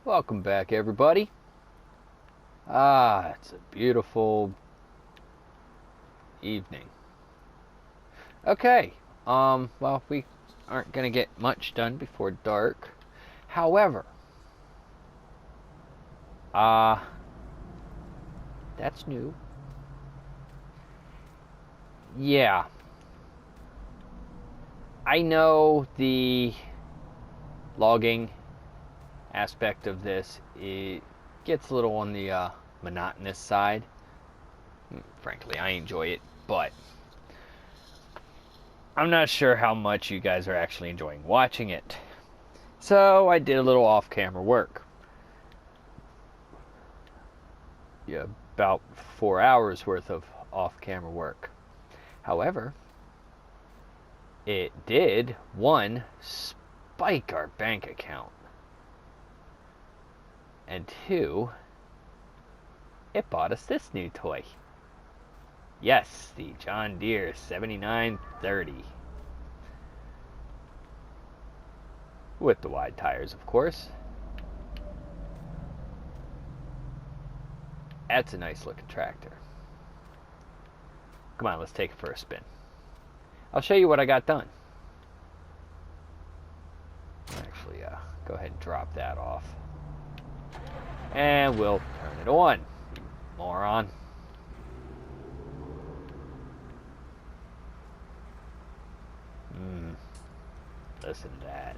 Welcome back, everybody. It's a beautiful evening. Okay, well, we aren't gonna get much done before dark. However, that's new. Yeah. I know the logging aspect of this, it gets a little on the monotonous side. Frankly, I enjoy it, but I'm not sure how much you guys are actually enjoying watching it. So I did a little off-camera work. Yeah, about 4 hours worth of off-camera work. However, it did, one, spike our bank account. And two, it bought us this new toy. Yes, the John Deere 7930. With the wide tires, of course. That's a nice looking tractor. Come on, let's take it for a spin. I'll show you what I got done. Actually, go ahead and drop that off. And we'll turn it on, you moron. Listen to that.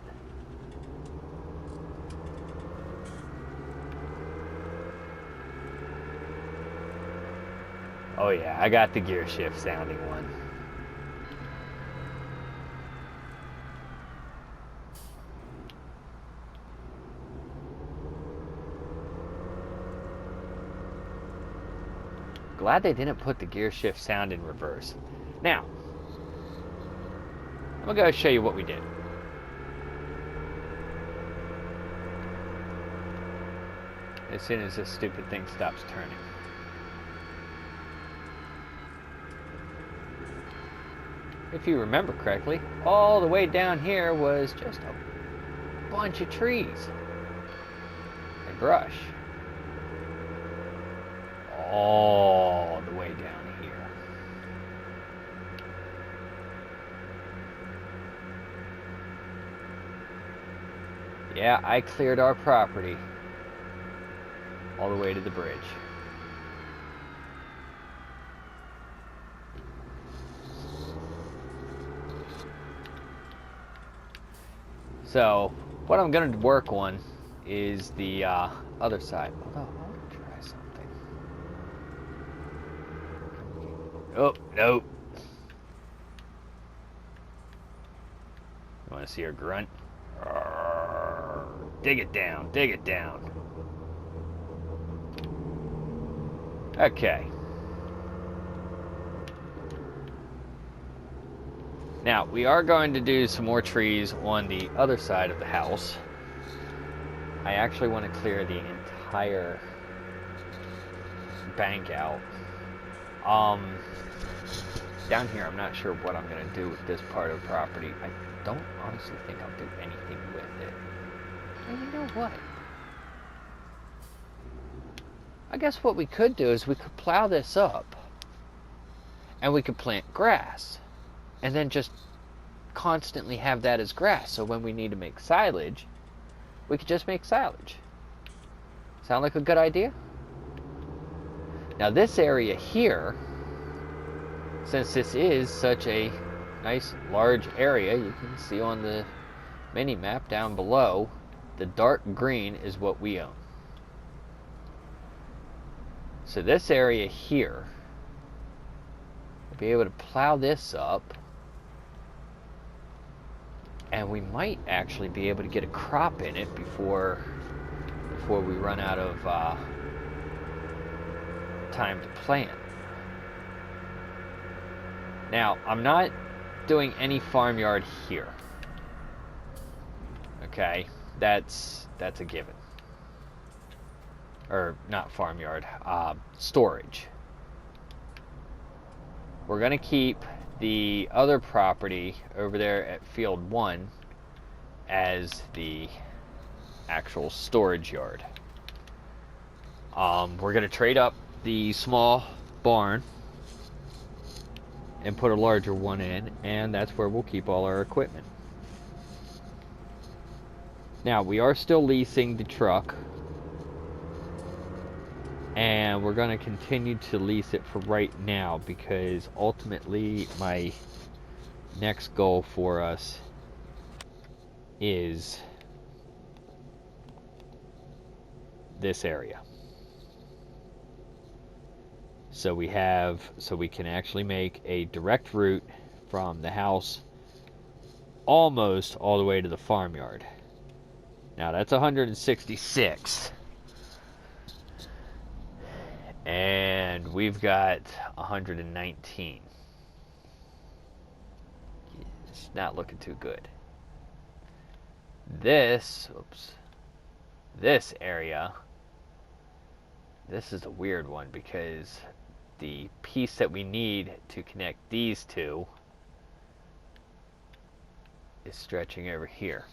Oh yeah, I got the gear shift sounding one. Glad they didn't put the gear shift sound in reverse. Now, I'm gonna go show you what we did. As soon as this stupid thing stops turning. If you remember correctly, all the way down here was just a bunch of trees and brush. All the way down here. Yeah, I cleared our property all the way to the bridge. So, what I'm going to work on is the other side. Although, I want to try something. Oh, nope. You want to see her grunt? Dig it down, dig it down. Okay. Now, we are going to do some more trees on the other side of the house. I actually want to clear the entire bank out. Down here, I'm not sure what I'm going to do with this part of the property. I don't honestly think I'll do anything with it. And you know what? I guess what we could do is we could plow this up and we could plant grass and then just constantly have that as grass, so when we need to make silage, we could just make silage. Sound like a good idea? Now this area here, since this is such a nice large area, you can see on the mini map down below, the dark green is what we own. So this area here, we'll be able to plow this up, and we might actually be able to get a crop in it before we run out of time to plant. Now, I'm not doing any farmyard here. Okay, that's a given. Or not farmyard, storage. We're gonna keep the other property over there at field 1 as the actual storage yard. We're going to trade up the small barn and put a larger one in, and that's where we'll keep all our equipment. Now, we are still leasing the truck, and we're going to continue to lease it for right now, because ultimately my next goal for us is this area. So we can actually make a direct route from the house almost all the way to the farmyard. Now that's 166. And we've got 119. It's not looking too good. This area, this is a weird one, because the piece that we need to connect these two is stretching over here.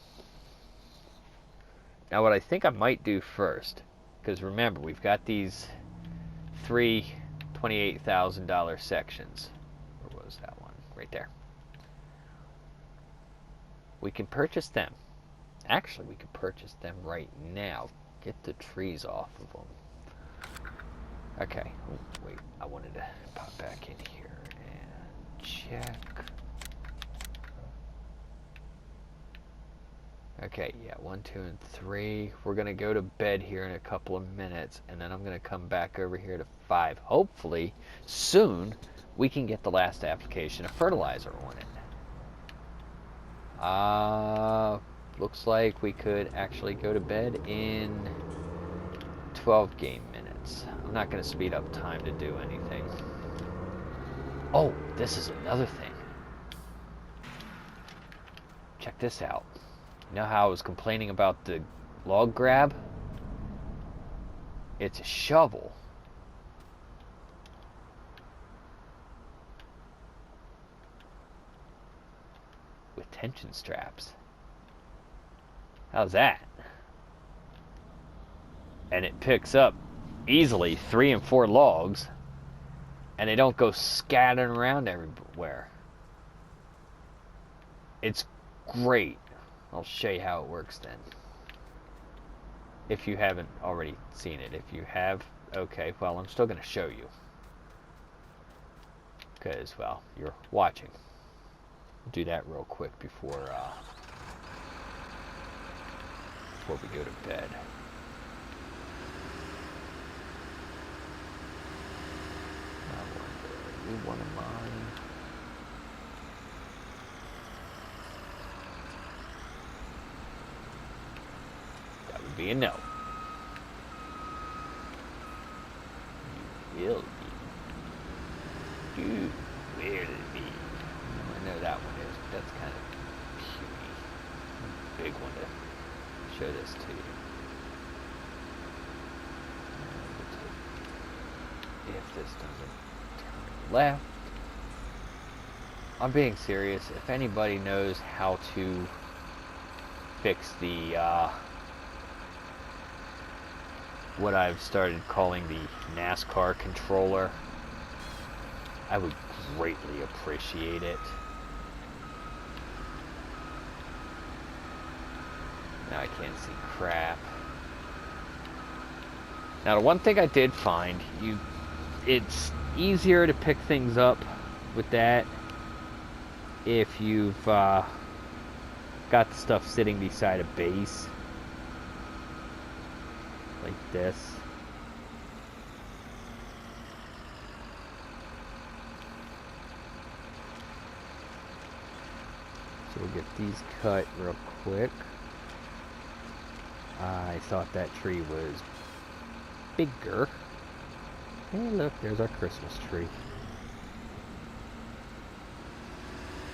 Now what I think I might do first, because remember, we've got these 3 $28,000 sections. Where was that one? Right there. We can purchase them. Actually, we can purchase them right now. Get the trees off of them. Okay. Oh, wait, I wanted to pop back in here and check. Okay, yeah, 1, 2, and 3. We're going to go to bed here in a couple of minutes, and then I'm going to come back over here to 5. Hopefully, soon, we can get the last application of fertilizer on it. Looks like we could actually go to bed in 12 game minutes. I'm not going to speed up time to do anything. Oh, this is another thing. Check this out. You know how I was complaining about the log grab? It's a shovel. With tension straps. How's that? And it picks up easily 3 and 4 logs, and they don't go scattering around everywhere. It's great. I'll show you how it works then. If you haven't already seen it. If you have, okay, well, I'm still going to show you. Because, well, you're watching. Do that real quick before we go to bed. You one of mine. That would be a no. You will be. You will be. I know that one is, but that's kind of puny. Big one to show this to you. If this doesn't turn left. I'm being serious. If anybody knows how to fix the what I've started calling the NASCAR controller, I would greatly appreciate it. Now I can't see crap. Now the one thing I did find, it's easier to pick things up with that if you've got the stuff sitting beside a base like this. So we'll get these cut real quick. I thought that tree was bigger. Hey, look, there's our Christmas tree.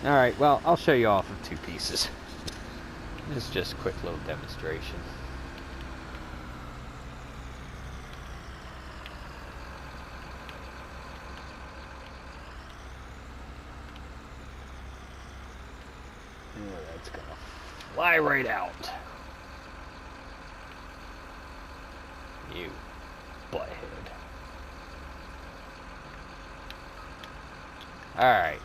Alright, well, I'll show you off of 2 pieces. This is just a quick little demonstration. Oh, that's gonna fly right out. You butthead. Alright.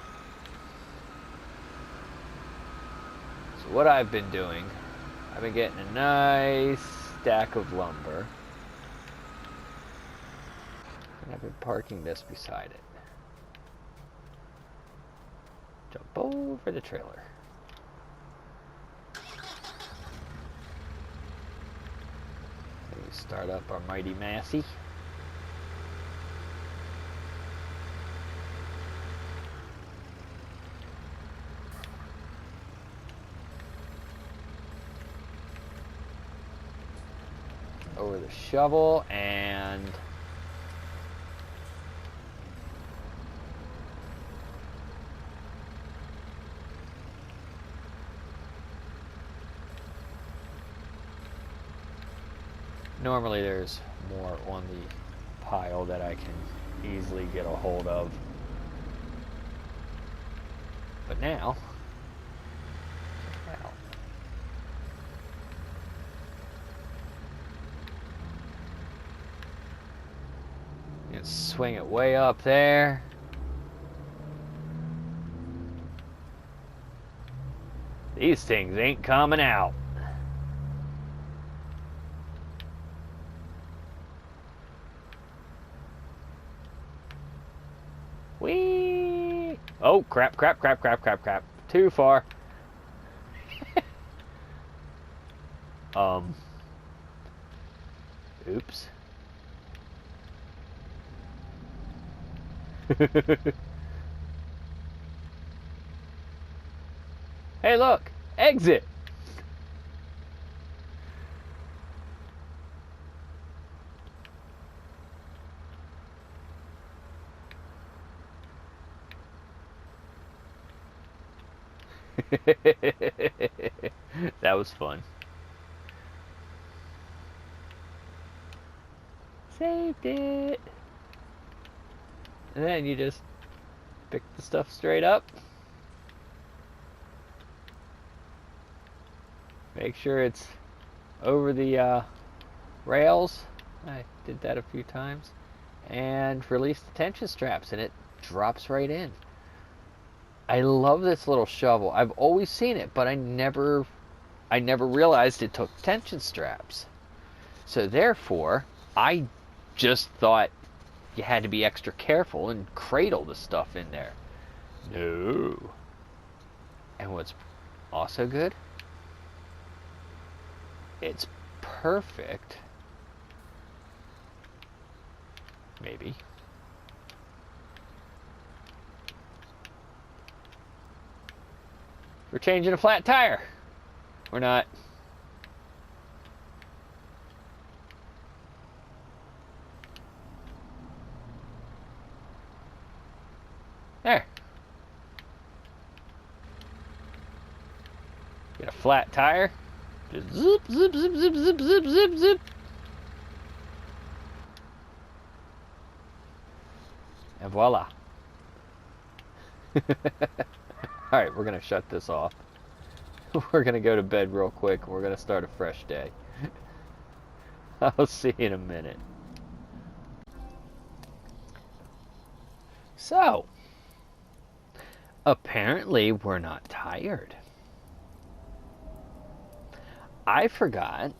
So what I've been doing, I've been getting a nice stack of lumber. And I've been parking this beside it. Jump over the trailer. We start up our mighty Massey. Over the shovel and normally there's more on the pile that I can easily get a hold of. But now, wow. You can swing it way up there. These things ain't coming out. Whee! Oh, crap, crap, crap, crap, crap, crap. Too far. Oops. Hey, look! Exit! That was fun. Saved it! And then you just pick the stuff straight up. Make sure it's over the rails. I did that a few times. And release the tension straps and it drops right in. I love this little shovel. I've always seen it, but I never realized it took tension straps. So therefore, I just thought you had to be extra careful and cradle the stuff in there. No. And what's also good? It's perfect. Maybe. We're changing a flat tire. We're not. There. Get a flat tire. Just zip, zip, zip, zip, zip, zip, zip, zip. And voila. Alright, we're going to shut this off. We're going to go to bed real quick and we're going to start a fresh day. I'll see you in a minute. So, apparently we're not tired. I forgot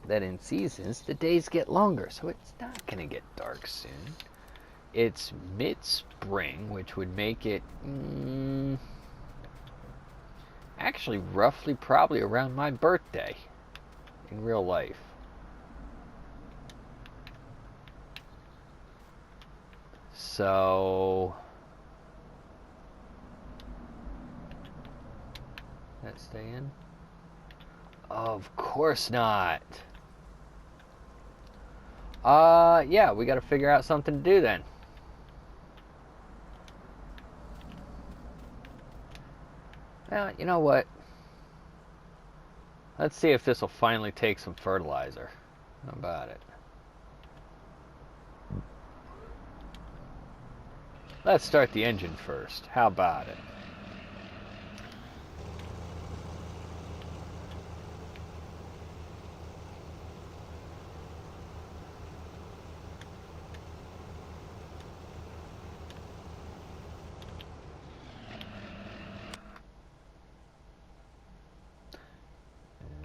that in seasons the days get longer, so it's not going to get dark soon. It's mid-spring, which would make it actually roughly probably around my birthday in real life. So that stay in? Of course not. Yeah, we got to figure out something to do then. Well, you know what? Let's see if this will finally take some fertilizer. How about it? Let's start the engine first. How about it?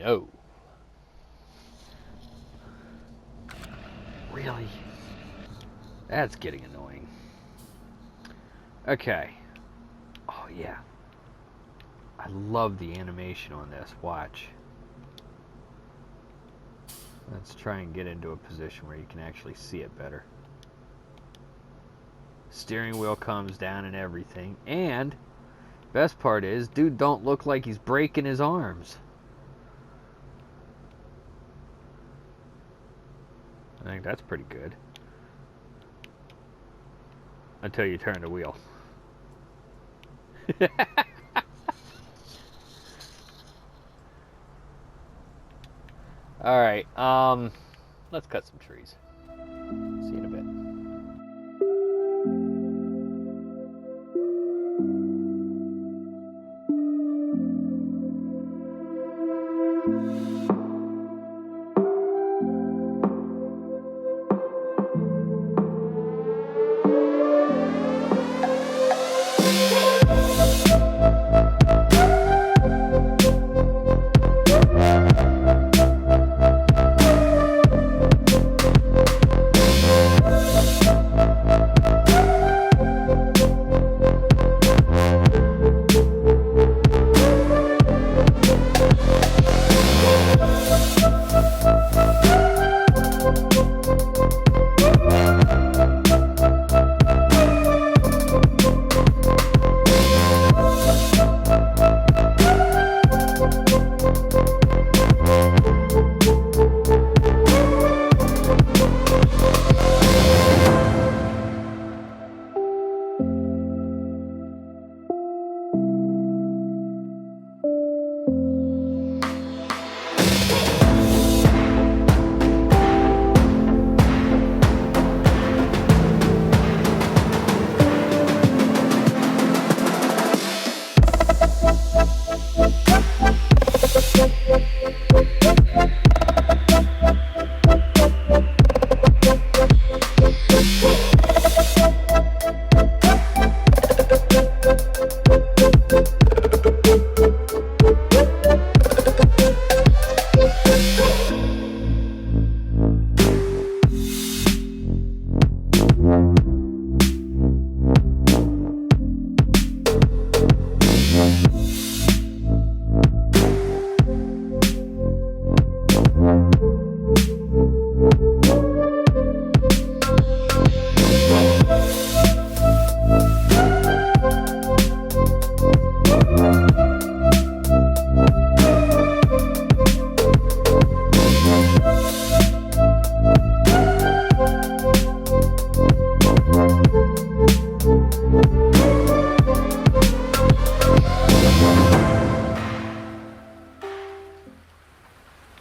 No. Really? That's getting annoying. Okay. Oh, yeah. I love the animation on this. Watch. Let's try and get into a position where you can actually see it better. Steering wheel comes down and everything. And best part is, dude don't look like he's breaking his arms. I think that's pretty good. Until you turn the wheel. Alright, let's cut some trees. See you in a bit.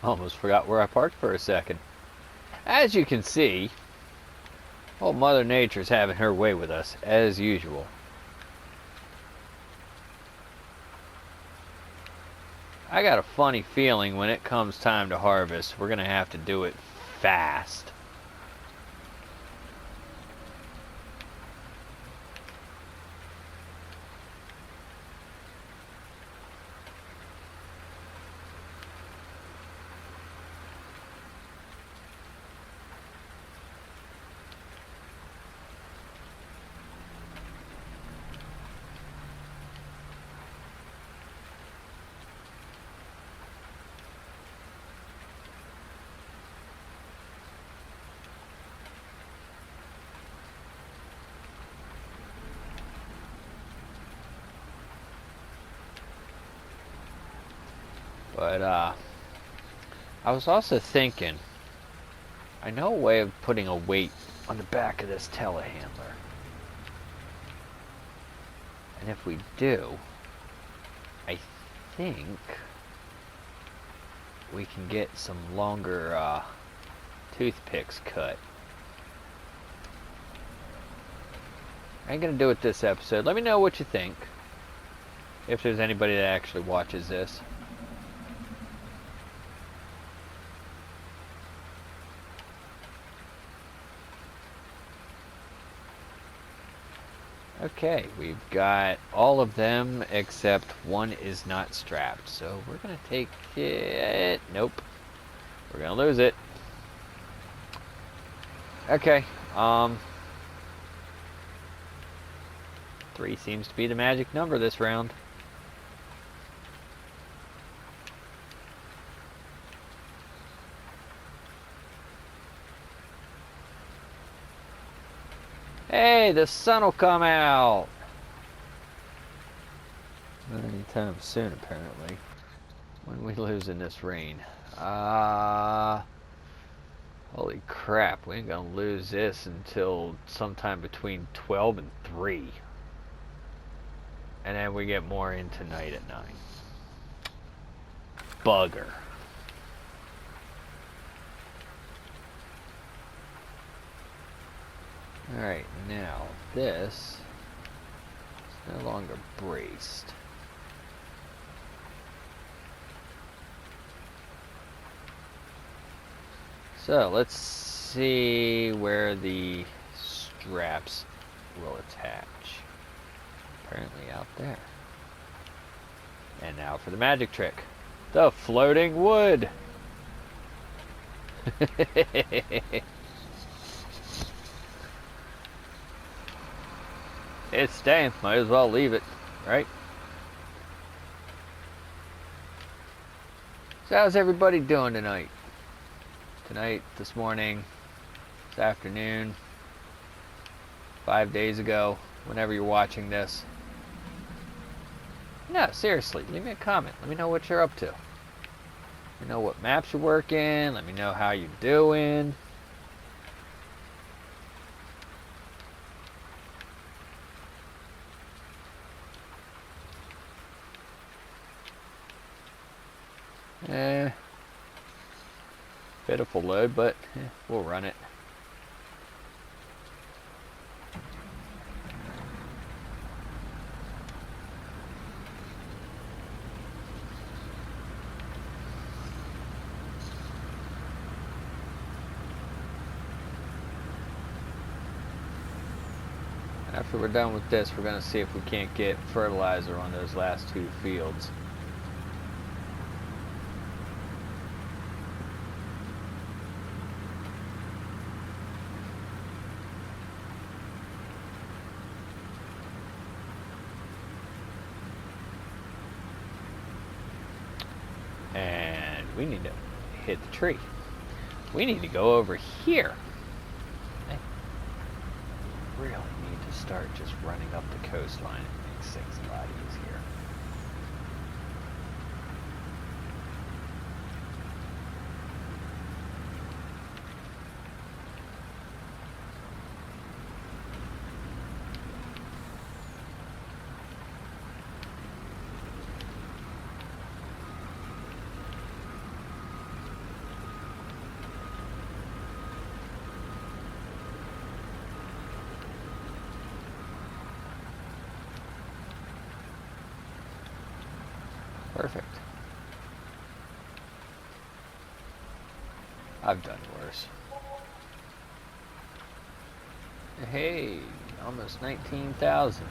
Almost forgot where I parked for a second. As you can see, old Mother Nature's having her way with us, as usual. I got a funny feeling when it comes time to harvest, we're going to have to do it fast. But, I was also thinking, I know a way of putting a weight on the back of this telehandler. And if we do, I think we can get some longer, toothpicks cut. I ain't gonna do it this episode. Let me know what you think. If there's anybody that actually watches this. Okay, we've got all of them except one is not strapped. So we're going to take it. Nope. We're going to lose it. Okay. 3 seems to be the magic number this round. Hey, the sun will come out. Not anytime soon, apparently. When are we losing this rain? Holy crap, we ain't gonna lose this until sometime between 12 and 3. And then we get more in tonight at 9. Bugger. Alright, now this is no longer braced. So let's see where the straps will attach. Apparently out there. And now for the magic trick. The floating wood. It's staying. Might as well leave it, right? So how's everybody doing tonight? Tonight, this morning, this afternoon, 5 days ago, whenever you're watching this. No, seriously, leave me a comment. Let me know what you're up to. Let me know what maps you're working. Let me know how you're doing. Pitiful load, but we'll run it. After we're done with this, we're going to see if we can't get fertilizer on those last 2 fields. And we need to hit the tree. We need to go over here. I really need to start just running up the coastline. It makes things a lot easier. Perfect. I've done worse. Hey, almost 19,000.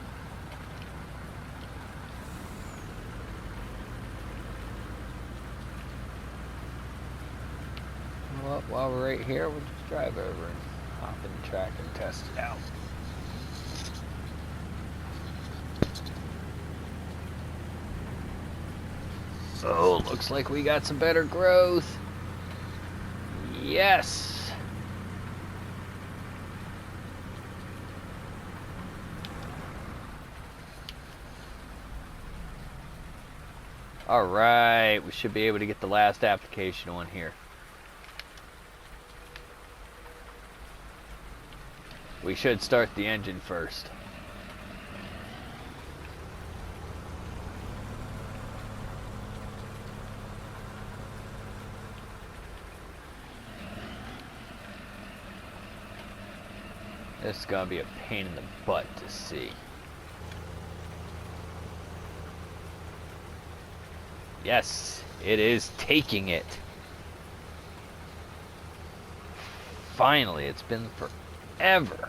Well, while we're right here, we'll just drive over and hop in the track and test it out. Oh, looks like we got some better growth. Yes. All right, we should be able to get the last application on here. We should start the engine first. This is gonna be a pain in the butt to see. Yes, it is taking it. Finally, it's been forever.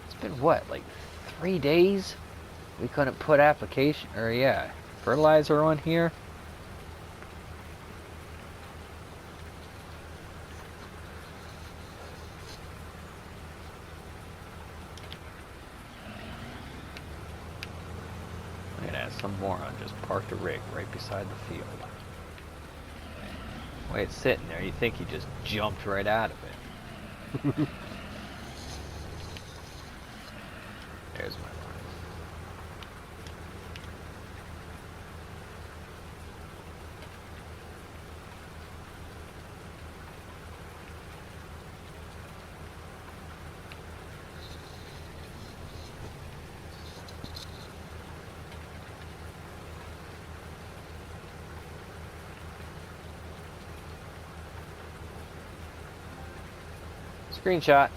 It's been what, like 3 days we couldn't put fertilizer on here. Look at that, some moron just parked a rig right beside the field. The way it's sitting there, you think he just jumped right out of it. There's my line. Screenshot.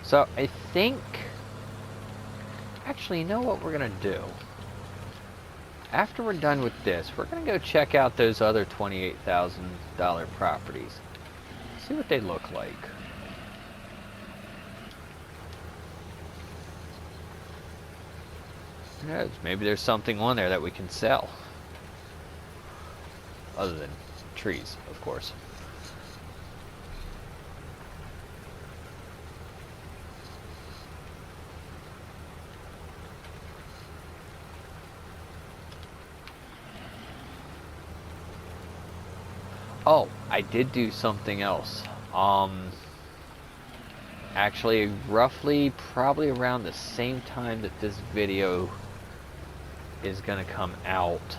So I think, actually, you know what we're gonna do? After we're done with this, we're gonna go check out those other $28,000 properties. See what they look like. Who knows? Maybe there's something on there that we can sell. Other than trees, of course. Oh, I did do something else. Actually, roughly, probably around the same time that this video is gonna come out,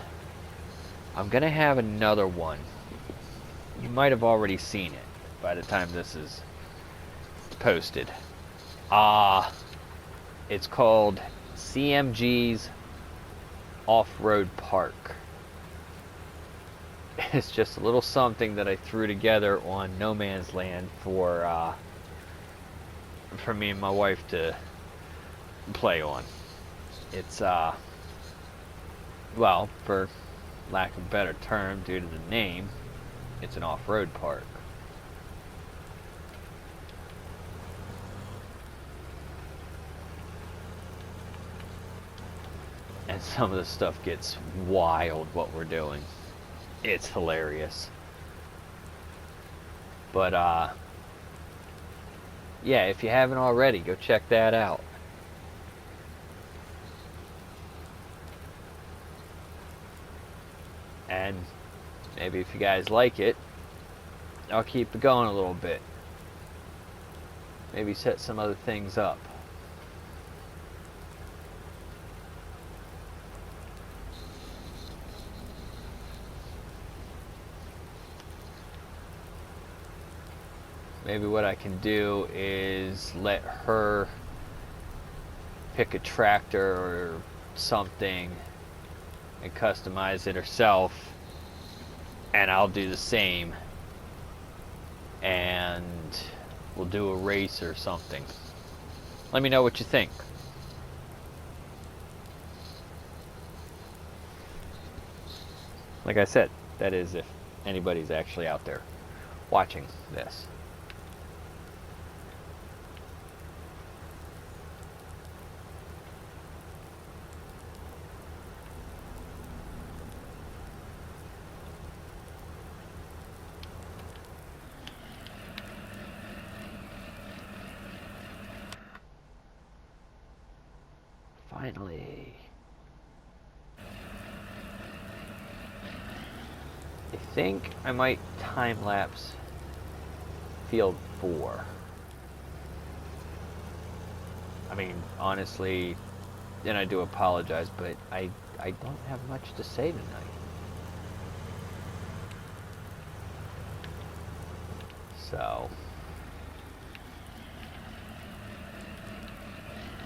I'm gonna have another one. You might have already seen it by the time this is posted. It's called CMG's Off-Road Park. It's just a little something that I threw together on No Man's Land for me and my wife to play on. It's well, for lack of a better term, due to the name, it's an off-road park. And some of the stuff gets wild what we're doing. It's hilarious. But yeah, if you haven't already, go check that out. And maybe if you guys like it, I'll keep it going a little bit. Maybe set some other things up. Maybe what I can do is let her pick a tractor or something and customize it herself, and I'll do the same, and we'll do a race or something. Let me know what you think. Like I said, that is if anybody's actually out there watching this. Finally. I think I might time-lapse field 4. I mean, honestly, and I do apologize, but I don't have much to say tonight. So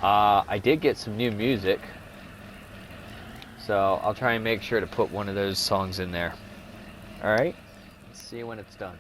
I did get some new music, so I'll try and make sure to put one of those songs in there. Alright, let's See you when it's done.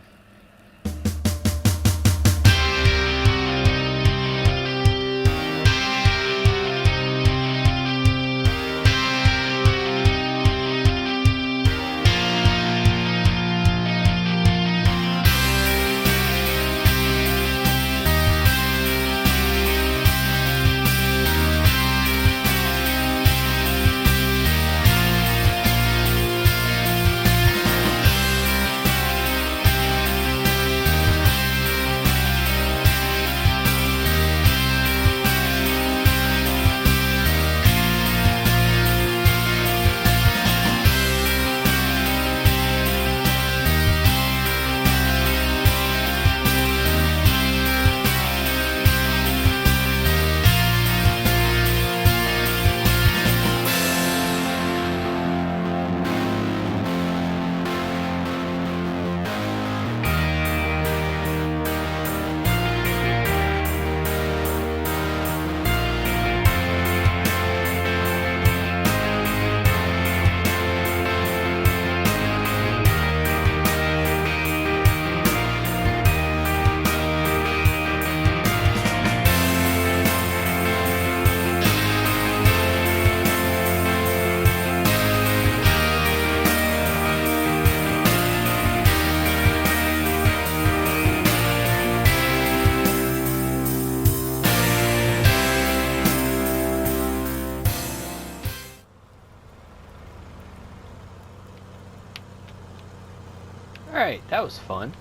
Alright, that was fun.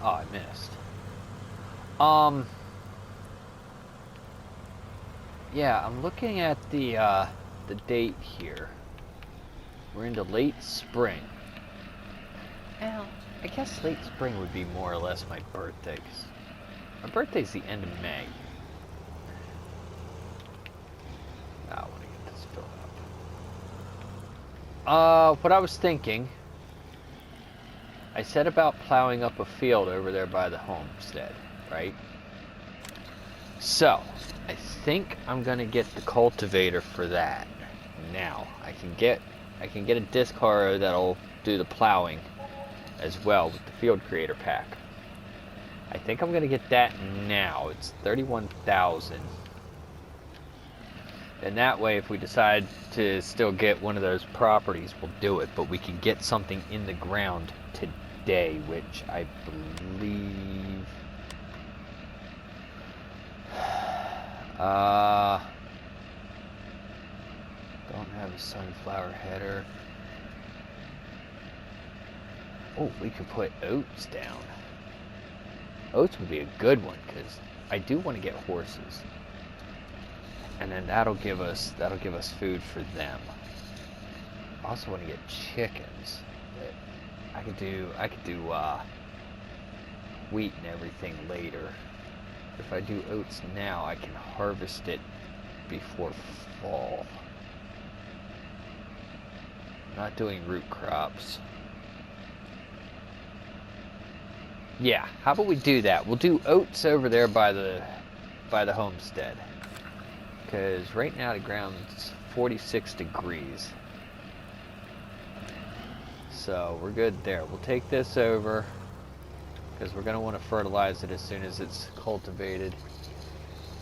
Oh, I missed. Yeah, I'm looking at the date here. We're into late spring. Well, I guess late spring would be more or less my birthday. My birthday's the end of May. I want to get this filled up. What I was thinking, I said about plowing up a field over there by the homestead, right? So, I think I'm gonna get the cultivator for that. Now, I can get a disc harrow that'll do the plowing as well with the field creator pack. I think I'm gonna get that now. It's 31,000. And that way, if we decide to still get one of those properties, we'll do it. But we can get something in the ground today, which I believe... don't have a sunflower header. Oh, we could put oats down. Oats would be a good one, because I do want to get horses. And then that'll give us food for them. I also want to get chickens. I could do wheat and everything later. If I do oats now, I can harvest it before fall. I'm not doing root crops. Yeah, how about we do that? We'll do oats over there by the homestead. Because right now the ground's 46 degrees. So we're good there. We'll take this over because we're going to want to fertilize it as soon as it's cultivated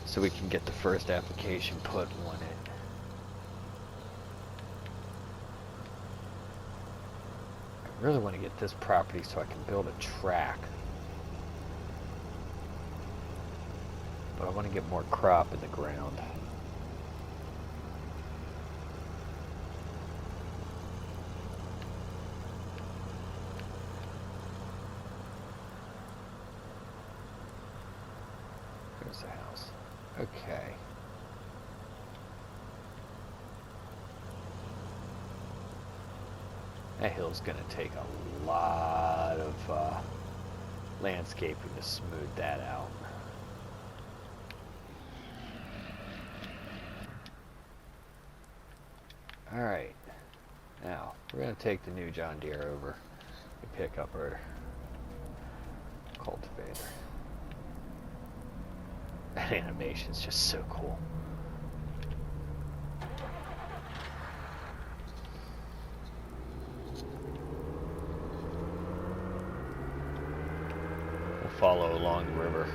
so we can get the first application put on it. I really want to get this property so I can build a track. But I want to get more crop in the ground. There's the house. Okay. That hill's going to take a lot of landscaping to smooth that out. Alright, now we're going to take the new John Deere over and pick up our cultivator. That animation's just so cool. follow along the river.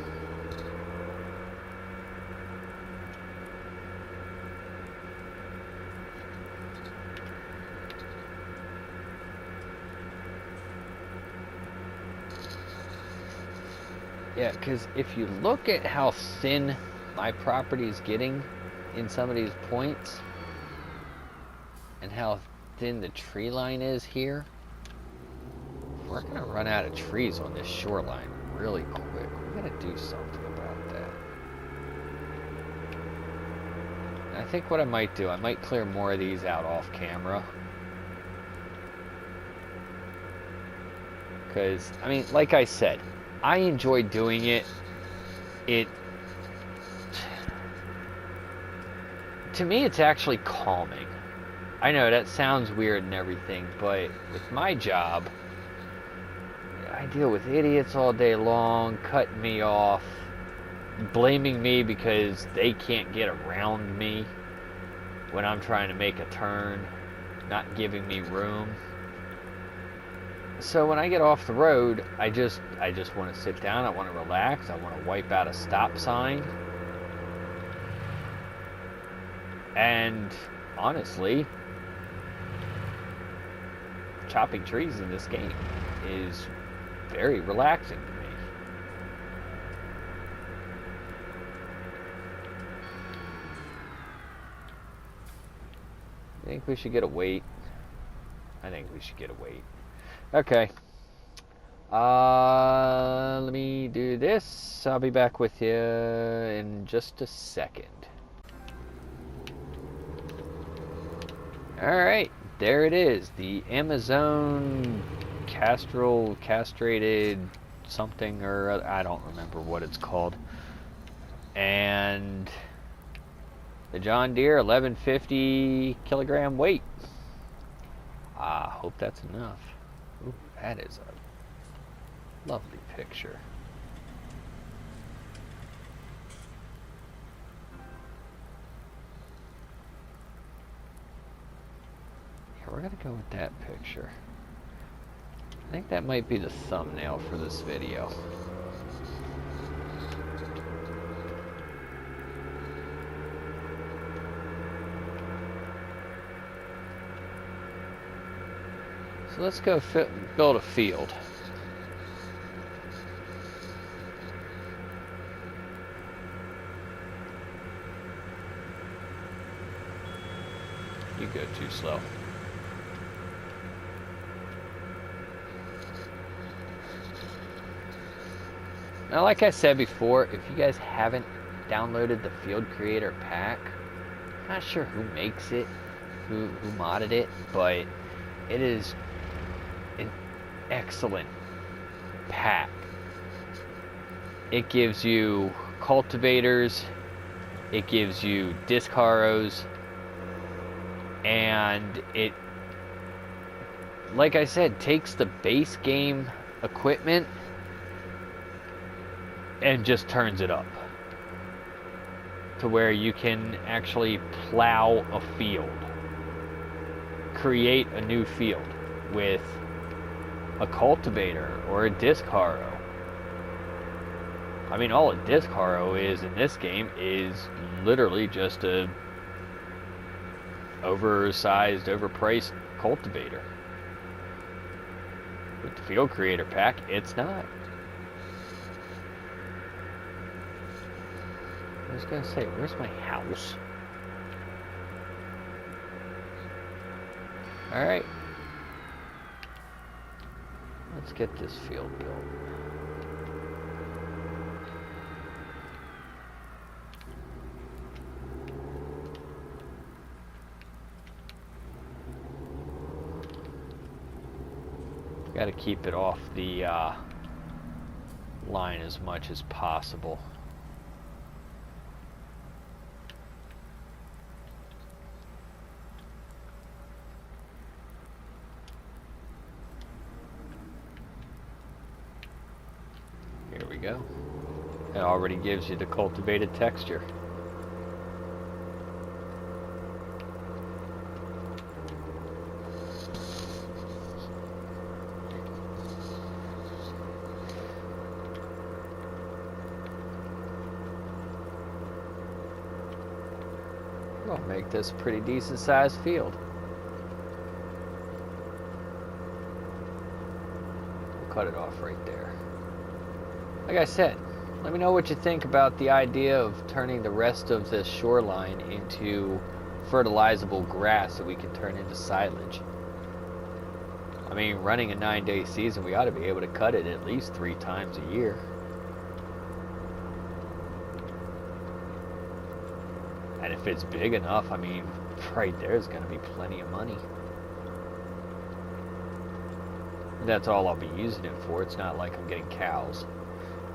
Yeah, because if you look at how thin my property is getting in some of these points, and how thin the tree line is here, we're going to run out of trees on this shoreline really quick. We're going to do something about that. And I think what I might do, I might clear more of these out off camera. Because, I mean, like I said, I enjoy doing it. To me, it's actually calming. I know that sounds weird and everything, but with my job, I deal with idiots all day long, cutting me off, blaming me because they can't get around me when I'm trying to make a turn, not giving me room. So when I get off the road, I just want to sit down, I want to relax, I want to wipe out a stop sign. And honestly, chopping trees in this game is very relaxing to me. I think we should get a weight. I think we should get a weight. Okay. Let me do this. I'll be back with you in just a second. Alright, there it is. The Amazon castrated something, or other, I don't remember what it's called. And the John Deere 1150 kilogram weight. I hope that's enough. Ooh, that is a lovely picture. Yeah, we're gonna go with that picture. I think that might be the thumbnail for this video. So let's go build a field. You go too slow. Now, like I said before, if you guys haven't downloaded the Field Creator pack, I'm not sure who makes it, who modded it, but it is an excellent pack. It gives you cultivators, it gives you disc harrows, and it, like I said, takes the base game equipment and just turns it up to where you can actually plow a field, create a new field with a cultivator or a disc harrow. I mean, all a disc harrow is in this game is literally just a oversized, overpriced cultivator. With the Field Creator pack, it's not. I was gonna say, where's my house? Alright. Let's get this field built. Got to keep it off the line as much as possible. Here we go. It already gives you the cultivated texture. That'll make this a pretty decent sized field. We'll cut it off right there. Like I said, let me know what you think about the idea of turning the rest of this shoreline into fertilizable grass that we can turn into silage. I mean, running a 9-day season, we ought to be able to cut it at least 3 times a year. And if it's big enough, I mean, right there's going to be plenty of money. That's all I'll be using it for. It's not like I'm getting cows.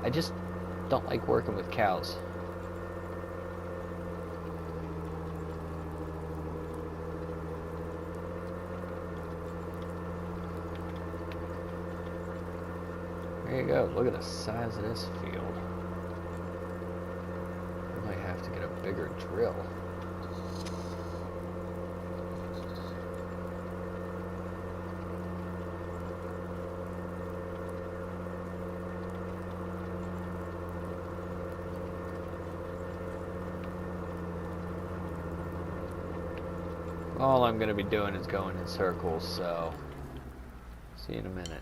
I just don't like working with cows. There you go. Look at the size of this field. I might have to get a bigger drill. All I'm going to be doing is going in circles, so see you in a minute.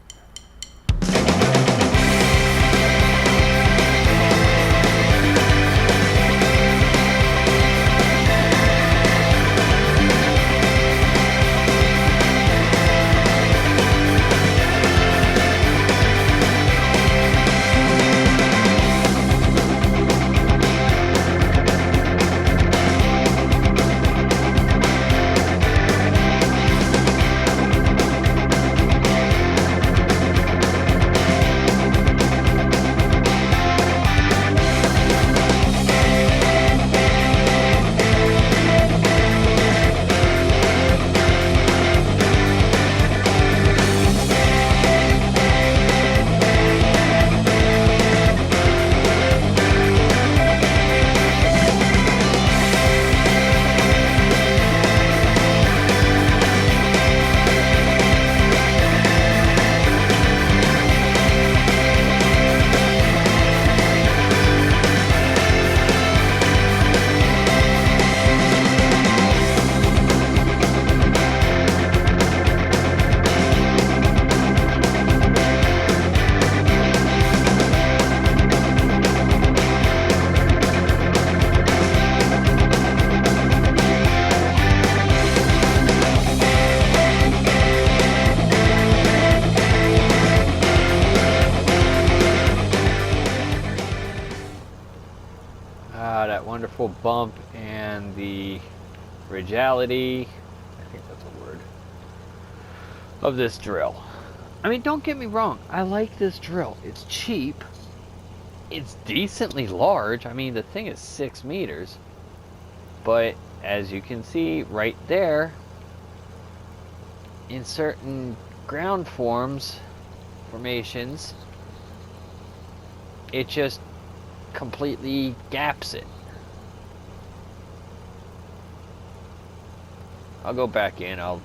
Wonderful bump and the regality, I think that's a word, of this drill. I mean, don't get me wrong, I like this drill. It's cheap, it's decently large. I mean, the thing is 6 meters, but as you can see right there, in certain ground formations, it just completely gaps it. I'll go back in, I'll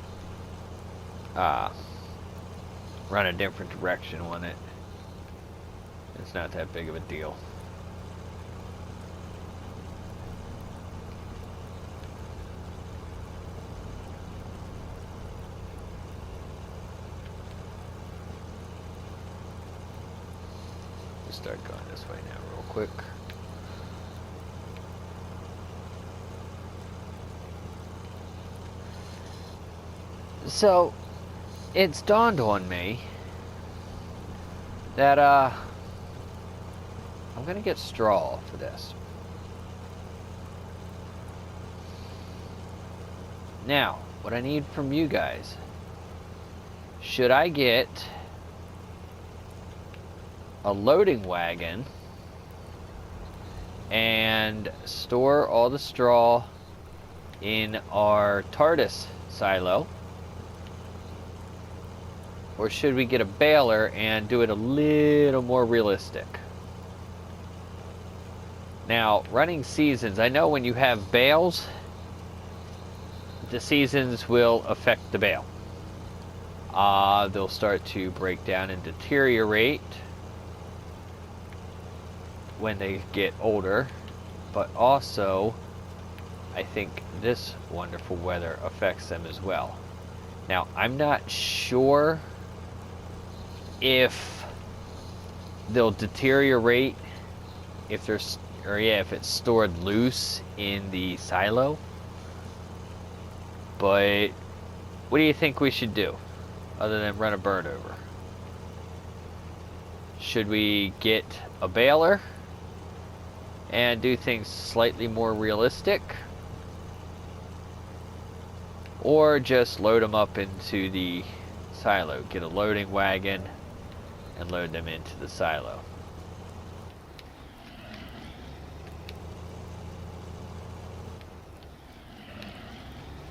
run a different direction on it. It's not that big of a deal. Let's start going this way now real quick. So, it's dawned on me that I'm gonna get straw for this. Now, what I need from you guys, should I get a loading wagon and store all the straw in our TARDIS silo? Or should we get a baler and do it a little more realistic? Now, running seasons, I know when you have bales, the seasons will affect the bale. They'll start to break down and deteriorate when they get older, but also I think this wonderful weather affects them as well. Now, I'm not sure if they'll deteriorate if there's, or yeah, if it's stored loose in the silo. But what do you think we should do other than run a bird over? Should we get a baler and do things slightly more realistic? Or just load them up into the silo, get a loading wagon and load them into the silo.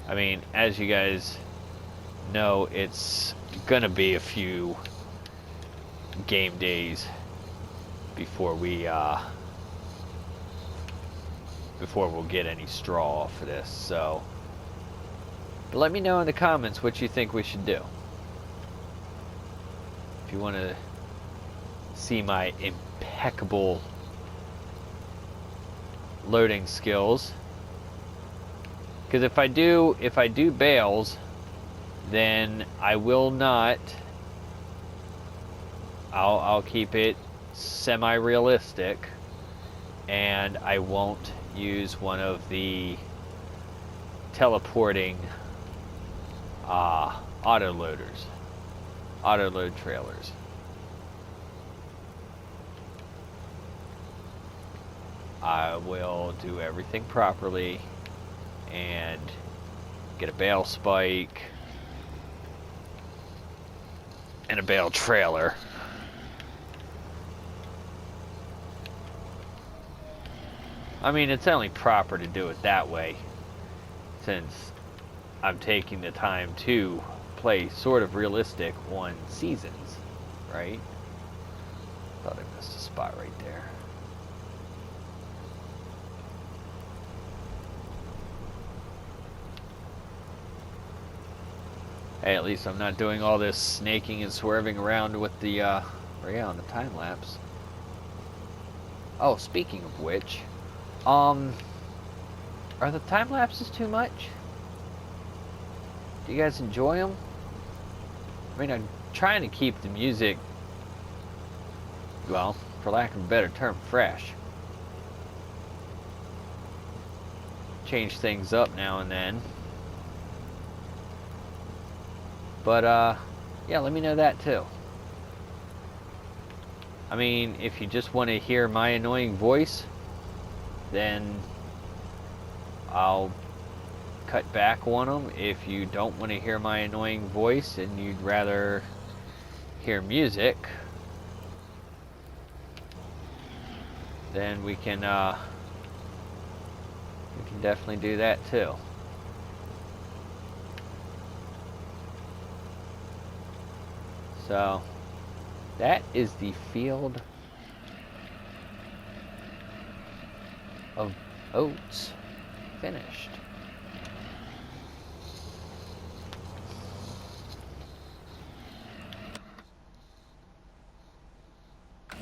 I mean, as you guys know, it's gonna be a few game days before we'll get any straw for this. So let me know in the comments what you think we should do. If you want to see my impeccable loading skills, because if I do bales, then I will not. I'll keep it semi-realistic, and I won't use one of the teleporting auto load trailers. I will do everything properly and get a bale spike and a bale trailer. I mean, it's only proper to do it that way, since I'm taking the time to play sort of realistic on seasons, right? Thought I missed a spot right there. Hey, at least I'm not doing all this snaking and swerving around with the, yeah, on the time lapse. Oh, speaking of which, are the time lapses too much? Do you guys enjoy them? I mean, I'm trying to keep the music, well, for lack of a better term, fresh. Change things up now and then. But, yeah, let me know that too. I mean, if you just want to hear my annoying voice, then I'll cut back on them. If you don't want to hear my annoying voice and you'd rather hear music, then we can definitely do that too. So that is the field of oats finished.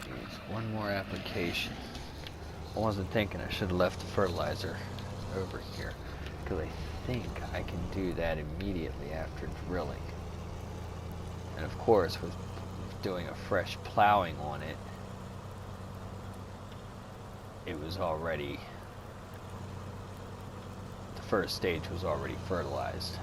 Here's one more application. I wasn't thinking I should have left the fertilizer over here, because I think I can do that immediately after drilling. And of course, with doing a fresh plowing on it, it was already, the first stage was already fertilized.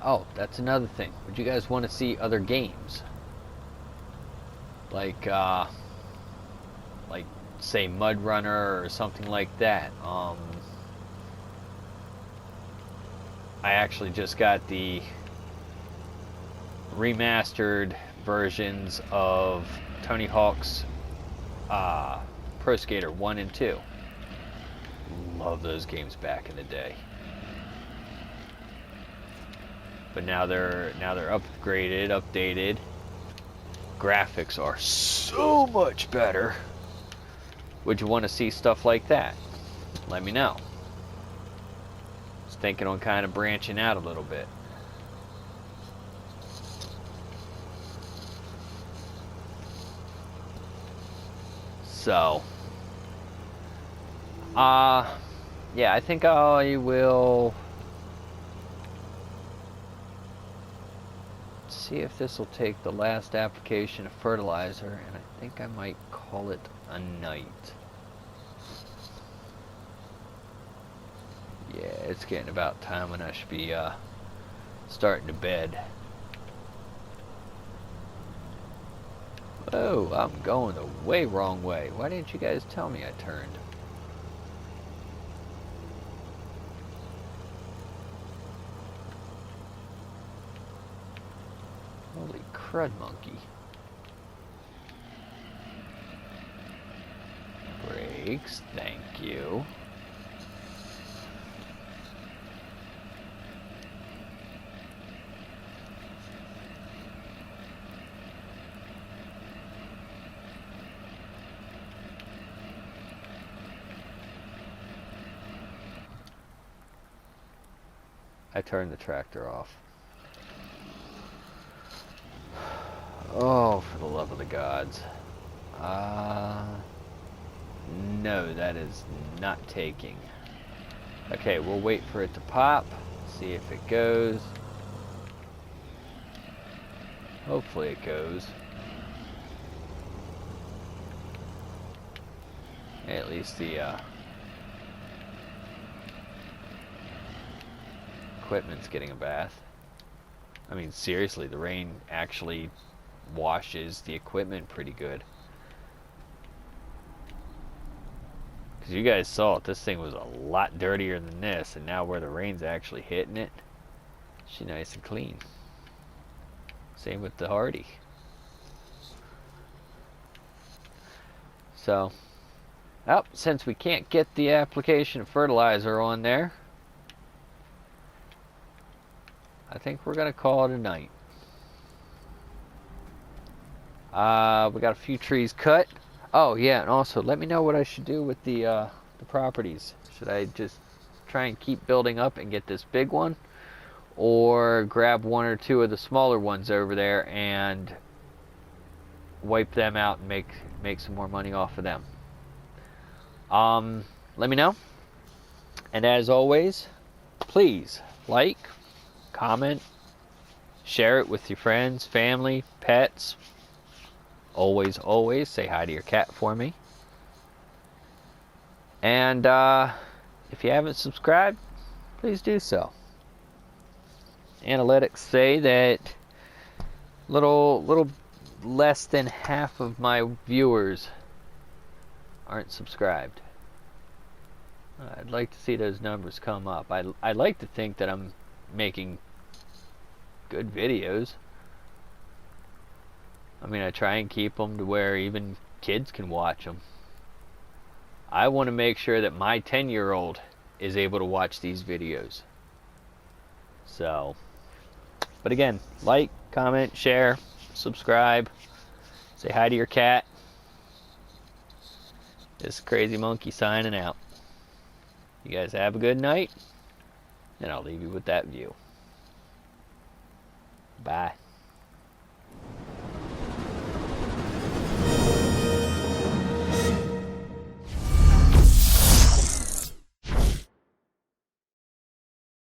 Oh, that's another thing. Would you guys want to see other games? Like say Mud Runner or something like that. I actually just got the remastered versions of Tony Hawk's Pro Skater 1 and 2. Love those games back in the day. But now they're upgraded, updated. Graphics are so much better. Would you want to see stuff like that? Let me know. thinking on kind of branching out a little bit. So, yeah, I think I will see if this will take the last application of fertilizer, and I think I might call it a night. Yeah, it's getting about time when I should be starting to bed. Oh, I'm going the way wrong way. Why didn't you guys tell me I turned? Holy crud monkey. Brakes, thank you. I turned the tractor off. Oh, for the love of the gods. No, that is not taking. Okay, we'll wait for it to pop, see if it goes. Hopefully it goes. At least the equipment's getting a bath. I mean, seriously, the rain actually washes the equipment pretty good. Because you guys saw it, this thing was a lot dirtier than this, and now where the rain's actually hitting it, she's nice and clean. Same with the Hardy. So, since we can't get the application of fertilizer on there, I think we're going to call it a night. We got a few trees cut. Oh yeah, and also let me know what I should do with the properties. Should I just try and keep building up and get this big one, or grab one or two of the smaller ones over there and wipe them out and make some more money off of them? Let me know. And as always, please like, comment, share it with your friends, family, pets. Always, always say hi to your cat for me. And if you haven't subscribed, please do so. Analytics say that little less than half of my viewers aren't subscribed. I'd like to see those numbers come up. I'd like to think that I'm making good videos. I mean, I try and keep them to where even kids can watch them. I want to make sure that my 10-year-old is able to watch these videos. So, but again, like, comment, share, subscribe, say hi to your cat. This crazy monkey signing out. You guys have a good night, and I'll leave you with that view. Bye.